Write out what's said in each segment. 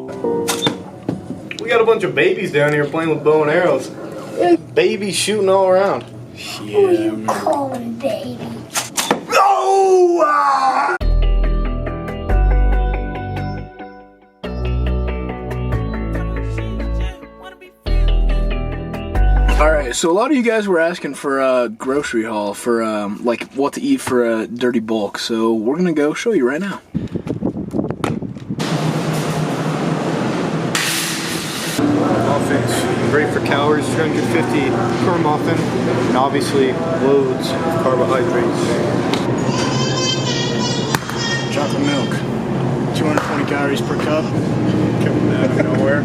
We got a bunch of babies down here playing with bow and arrows. Babies shooting all around. Who you calling baby? No! Ah! Alright, so a lot of you guys were asking for a grocery haul for like what to eat for a dirty bulk, so we're gonna go show you right now. Muffins, great for calories, 350 per muffin, and obviously loads of carbohydrates. Chocolate milk, 220 calories per cup. Coming out of nowhere.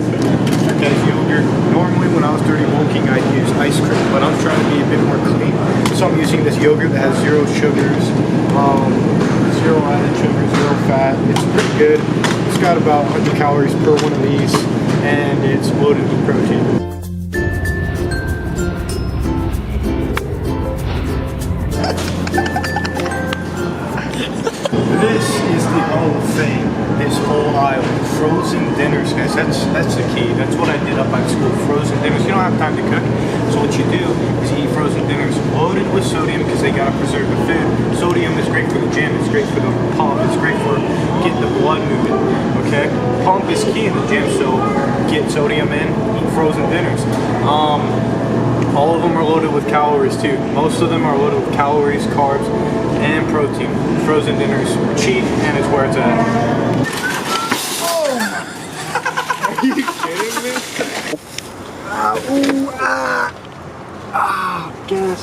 As yogurt. Normally when I was dirty bulking I'd use ice cream, but I'm trying to be a bit more clean. So I'm using this yogurt that has 0 sugars, 0 added sugar, 0 fat. It's pretty good. It's got about 100 calories per one of these, and it's loaded with protein. This is the whole thing, this whole aisle. Frozen dinners, guys, that's the key. That's what I did up at school, frozen dinners. You don't have time to cook, so what you do is you eat frozen dinners loaded with sodium because they gotta preserve the food. Sodium is great for the gym, it's great for the pump, it's great for getting the blood moving, okay? Pump is key in the gym, so get sodium in, eat frozen dinners. All of them are loaded with calories too. Most of them are loaded with calories, carbs, and protein. Frozen dinners cheap, and it's where it's at. Are you kidding me? Gas.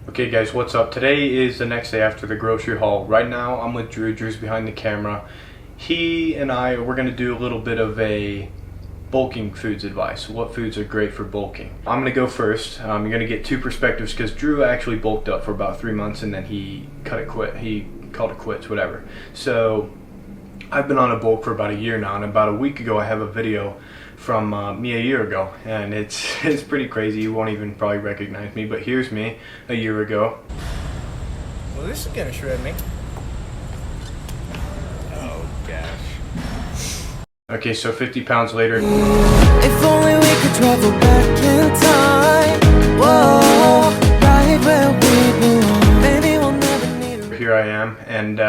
Okay guys, what's up? Today is the next day after the grocery haul. Right now I'm with Drew. Drew's behind the camera. He and we're gonna do a little bit of a bulking foods advice. What foods are great for bulking? I'm gonna go first. You're gonna get 2 perspectives because Drew actually bulked up for about 3 months and then he he called it quits, whatever. So I've been on a bulk for about a year now, and about a week ago I have a video from me a year ago, and it's pretty crazy. You won't even probably recognize me, but here's me a year ago. Well, this is gonna shred me. Oh gosh. Okay, so 50 pounds later. If only we could travel back in time. Whoa, right where we belong. Maybe we'll never need. Here I am, and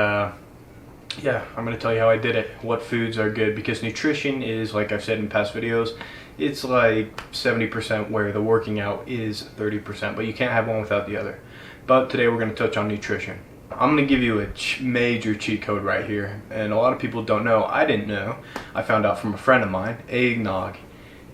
yeah, I'm going to tell you how I did it, what foods are good, because nutrition is, like I've said in past videos, it's like 70% where the working out is 30%, but you can't have one without the other. But today we're going to touch on nutrition. I'm going to give you a major cheat code right here, and a lot of people don't know. I didn't know. I found out from a friend of mine. Eggnog.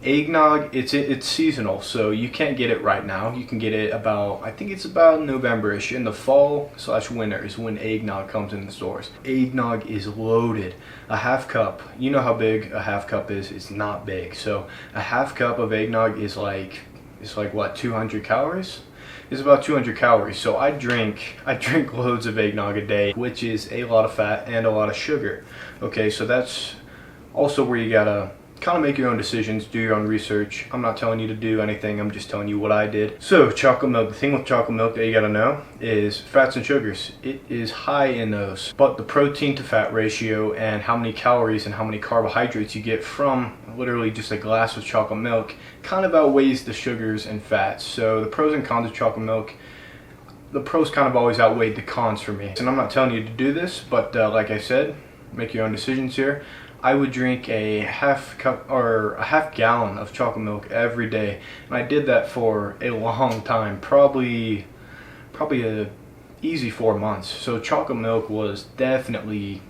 Eggnog, it's seasonal, so you can't get it right now. You can get it about, I think it's about November-ish. In the fall/winter is when eggnog comes in the stores. Eggnog is loaded. A half cup, you know how big a half cup is? It's not big. So a half cup of eggnog is like, it's like what, 200 calories? It's about 200 calories. So I drink loads of eggnog a day, which is a lot of fat and a lot of sugar. Okay, so that's also where you gotta kind of make your own decisions, do your own research. I'm not telling you to do anything, I'm just telling you what I did. So chocolate milk, the thing with chocolate milk that you gotta know is fats and sugars. It is high in those, but the protein to fat ratio and how many calories and how many carbohydrates you get from literally just a glass of chocolate milk kind of outweighs the sugars and fats. So the pros and cons of chocolate milk, the pros kind of always outweighed the cons for me. And I'm not telling you to do this, but like I said, make your own decisions here. I would drink a half cup or a half gallon of chocolate milk every day, and I did that for a long time, probably a easy 4 months. So chocolate milk was definitely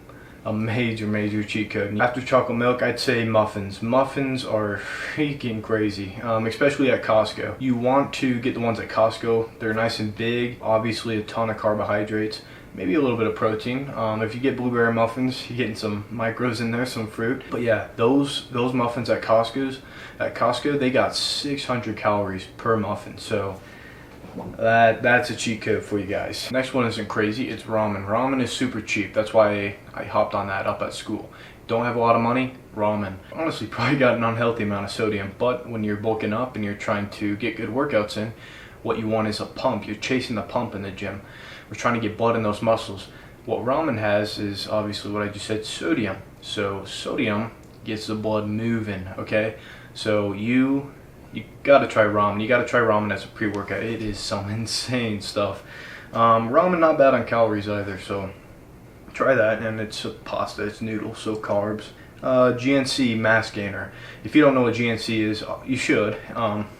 a major cheat code. After chocolate milk, I'd say muffins. Muffins are freaking crazy, especially at Costco. You want to get the ones at Costco. They're nice and big, obviously a ton of carbohydrates, maybe a little bit of protein. If you get blueberry muffins, you're getting some micros in there, some fruit. But yeah, those muffins at Costco, they got 600 calories per muffin. So that's a cheat code for you guys. Next one isn't crazy, it's ramen. Ramen is super cheap. That's why I hopped on that up at school. Don't have a lot of money, ramen. Honestly, probably got an unhealthy amount of sodium, but when you're bulking up and you're trying to get good workouts in, what you want is a pump. You're chasing the pump in the gym. We're trying to get blood in those muscles. What ramen has is obviously what I just said, sodium. So sodium gets the blood moving, okay? So you gotta try ramen. You gotta try ramen as a pre-workout. It is some insane stuff. Ramen not bad on calories either, so try that. And it's a pasta, it's noodles, so carbs. GNC Mass Gainer. If you don't know what GNC is, you should.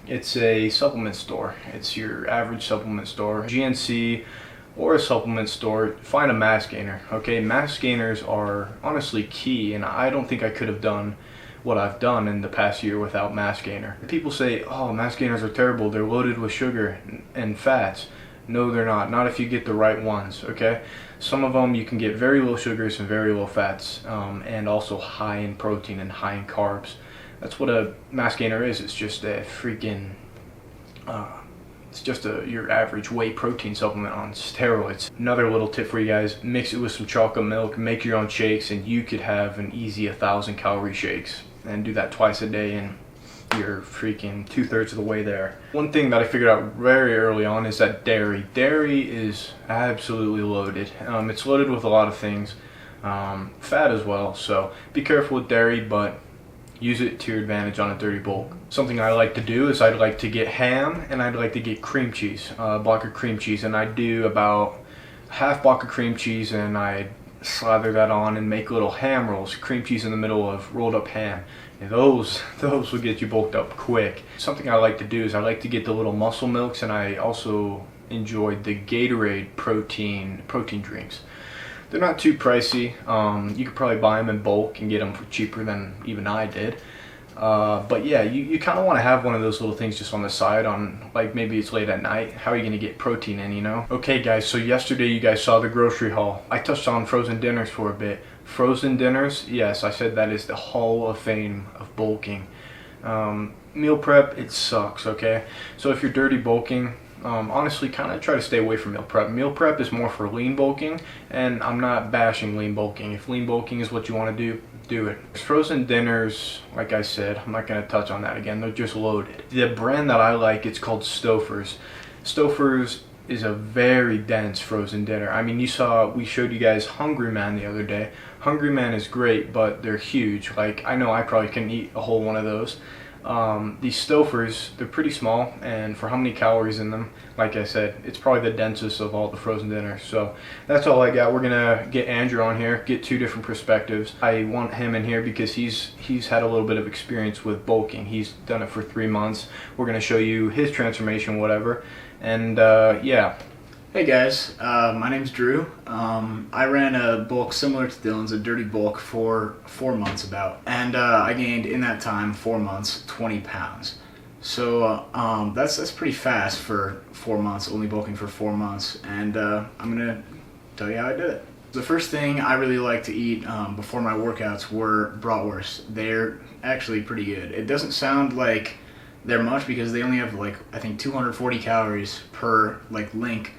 It's a supplement store. It's your average supplement store. GNC or a supplement store, find a mass gainer, okay? Mass gainers are honestly key, and I don't think I could have done what I've done in the past year without mass gainer. People say, oh, mass gainers are terrible, they're loaded with sugar and fats. No, they're not if you get the right ones, okay? Some of them you can get very low sugars and very low fats, and also high in protein and high in carbs. That's what a mass gainer is. It's just a freaking, it's just your average whey protein supplement on steroids. Another little tip for you guys, mix it with some chocolate milk, make your own shakes, and you could have an easy 1,000 calorie shakes. And do that twice a day, and you're freaking 2/3 of the way there. One thing that I figured out very early on is that dairy is absolutely loaded. It's loaded with a lot of things, fat as well, so be careful with dairy, but use it to your advantage on a dirty bulk. Something I like to do is I'd like to get ham, and I'd like to get cream cheese, a block of cream cheese, and I do about half block of cream cheese, and I slather that on and make little ham rolls, cream cheese in the middle of rolled up ham. And those will get you bulked up quick. Something I like to do is I like to get the little muscle milks, and I also enjoyed the Gatorade protein drinks. They're not too pricey. You could probably buy them in bulk and get them for cheaper than even I did. But yeah, you kind of want to have one of those little things just on the side, on like maybe it's late at night. How are you going to get protein in, you know? Okay guys, so yesterday you guys saw the grocery haul. I touched on frozen dinners for a bit. Frozen dinners, yes, I said that is the hall of fame of bulking. Meal prep, it sucks, okay? So if you're dirty bulking, honestly kind of try to stay away from meal prep. Meal prep is more for lean bulking, and I'm not bashing lean bulking. If lean bulking is what you want to do it. Frozen dinners, like I said, I'm not going to touch on that again. They're just loaded. The brand that I like, it's called Stouffer's. Stouffer's is a very dense frozen dinner. I mean, we showed you guys Hungry Man the other day. Hungry Man is great, but they're huge. Like, I know I probably couldn't eat a whole one of those. These Stouffer's, they're pretty small, and for how many calories in them, like I said, it's probably the densest of all the frozen dinners. So that's all I got. We're gonna get Andrew on here, get two different perspectives. I want him in here because he's had a little bit of experience with bulking. He's done it for 3 months. We're gonna show you his transformation, whatever. And yeah. Hey guys, my name's Drew. I ran a bulk similar to Dylan's, a dirty bulk, for 4 months about. And I gained, in that time, 4 months, 20 pounds. So that's pretty fast for 4 months, only bulking for 4 months. And I'm going to tell you how I did it. The first thing I really like to eat before my workouts were bratwursts. They're actually pretty good. It doesn't sound like they're much because they only have, like, I think 240 calories per, like, link.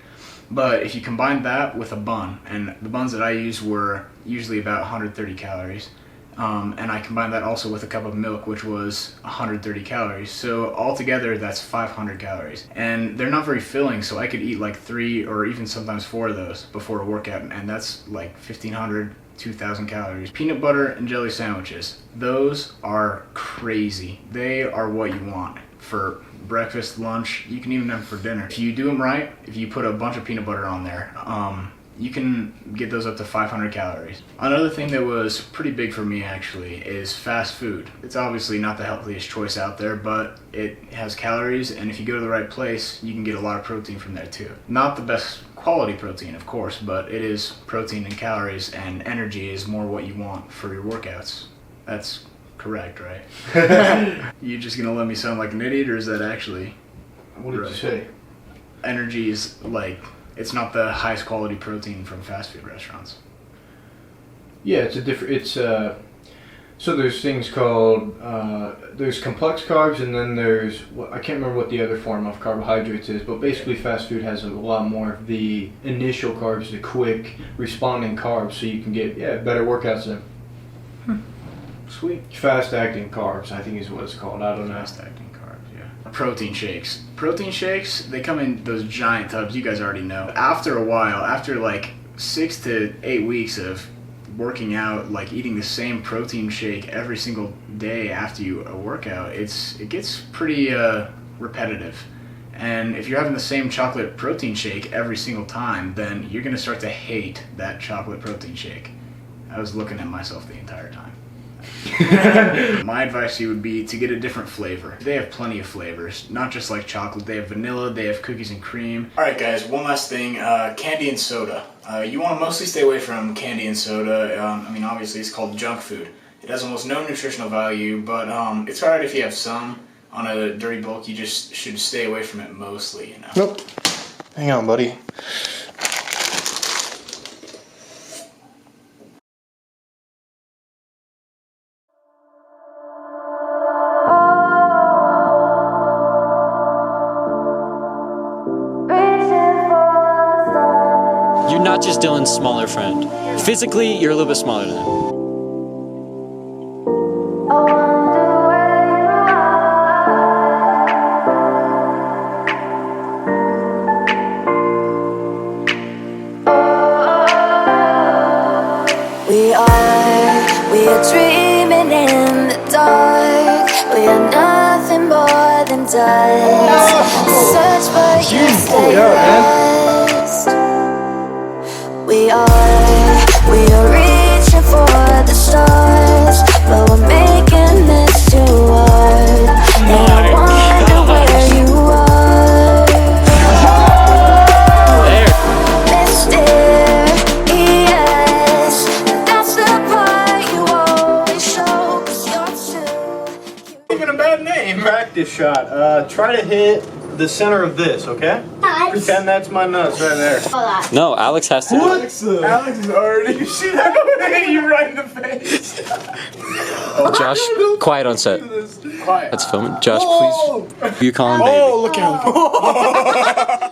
But if you combine that with a bun, and the buns that I used were usually about 130 calories, and I combined that also with a cup of milk, which was 130 calories. So altogether, that's 500 calories. And they're not very filling, so I could eat like 3 or even sometimes 4 of those before a workout, and that's like 1,500, 2,000 calories. Peanut butter and jelly sandwiches, those are crazy. They are what you want for breakfast, lunch, you can even have them for dinner. If you do them right, if you put a bunch of peanut butter on there, you can get those up to 500 calories. Another thing that was pretty big for me actually is fast food. It's obviously not the healthiest choice out there, but it has calories, and if you go to the right place, you can get a lot of protein from there too. Not the best quality protein, of course, but it is protein and calories, and energy is more what you want for your workouts. That's correct, right? You just gonna let me sound like an idiot, or is that actually What did you say? Energy is like, it's not the highest quality protein from fast food restaurants. Yeah, so there's things called, there's complex carbs, and then there's, I can't remember what the other form of carbohydrates is, but basically fast food has a lot more of the initial carbs, the quick responding carbs, so you can get, better workouts in. Sweet. Fast acting carbs, I think is what it's called. I don't know. Fast acting carbs, yeah. Protein shakes. Protein shakes, they come in those giant tubs, you guys already know. After a while, after like 6 to 8 weeks of working out, like eating the same protein shake every single day after a workout, it gets pretty repetitive. And if you're having the same chocolate protein shake every single time, then you're going to start to hate that chocolate protein shake. I was looking at myself the entire time. My advice to you would be to get a different flavor. They have plenty of flavors, not just like chocolate. They have vanilla, they have cookies and cream. Alright guys, one last thing, candy and soda. You want to mostly stay away from candy and soda. I mean, obviously it's called junk food. It has almost no nutritional value, but it's alright if you have some. On a dirty bulk, you just should stay away from it mostly, you know. Nope. Hang on, buddy. You're not just Dylan's smaller friend. Physically, you're a little bit smaller than him. We are dreaming in the dark. We are nothing more than dust. Search but you stay lost. We are reaching for the stars, but we're making this too hard. And I wonder where you are. Mysterious, that's the part you always show, 'cause you're too. Even a bad name. Practice shot. Try to hit the center of this, okay? Pretend that's my nuts right there. No, Alex has to. Alex is already. You see that? Hit you right in the face. Josh, quiet on set. Quiet. That's filming. Josh, please. You calling baby. Oh, look out.